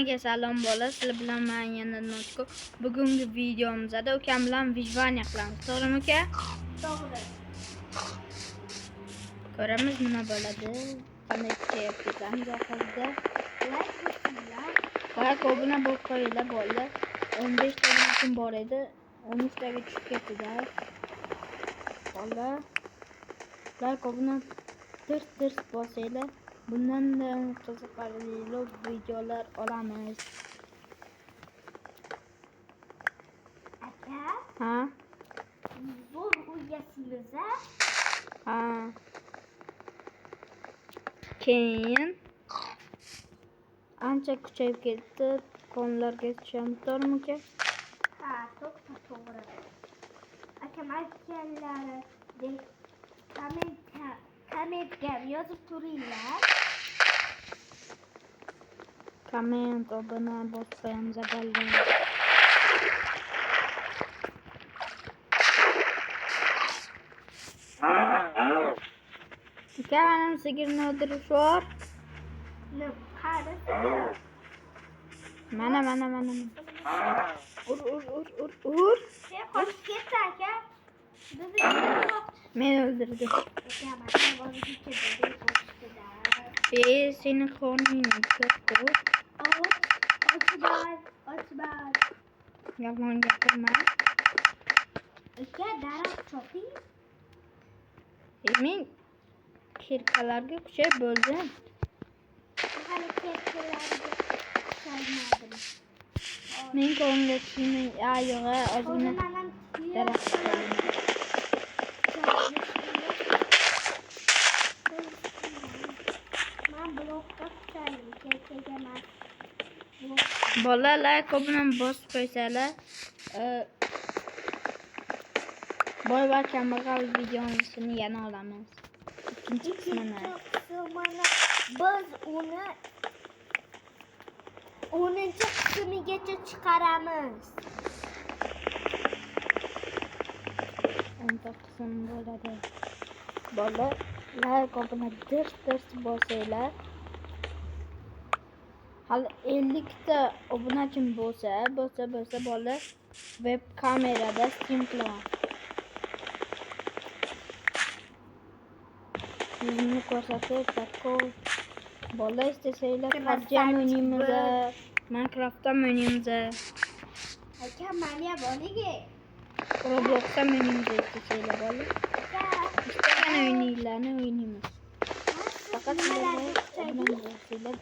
Hammaga salom bola. Sizlar bilan men yana Notko. Bugungi videomizda ukam bilan vijvaniya qilamiz. To'g'rimi uka? To'g'ri. Ko'ramiz nima bo'ladi. Qanday kelyapmiz oxirida. Like bosinglar. Like obuna bo'lib qo'yinglar bola. 15 ta kun bor edi. 13 taga tushib ketdi-da. Bola. Like obuna tirs bosinglar. Bundan da qiziqarli videolar olamiz. Aka, Ha? bu uyasimiz Ha. Keyin ancha kuchayib ketdi. Qonlarga tushamiz, to'g'rimi uka? Ha, to'g'ri. Akam aytganlaridek kommentga yozib turinglar. Komment, obuna bosib qo'yamiz avvaldan. Uka, mana sigirni o'ldirishyor. Qari. Mana. Ur. Sen qochib ketdi aka. Bizni Men o'ldirdim. Seni qorningni ko'rdi. Ochbar. Yomon gapirma. Aka, daraxt choping. Men kirkalarga kuchayib bo'ldim. Hali ketdilarga salmadim. Men ko'nglimga tushmay ayog'i ozgina O'zimdan daraxt qo'yaman. Men blokka tushayim, kechaga Bolalar ko'pini bosib qo'ysalar, boy va kambag'al videosini yana olamiz. Ikkinchi qismini. Biz uni 10-qismigacha chiqaramiz. 10ta qism bo'ladi. Bolalar ko'pini dirs bosinglar. Hali 50 ta obunachim bo'lsa bola web kamerada stream qilaman. Yüzünü ko'rsatib, takov bola istesanglar PUBG o'ynaymiz, Minecraft o'ynaymiz, Aka, mana boliga. Roblox o'ynaymiz istesanglar bola. Istagan o'yinlarni o'ynaymiz. Faqat sizlarga obuna bo'lsanglar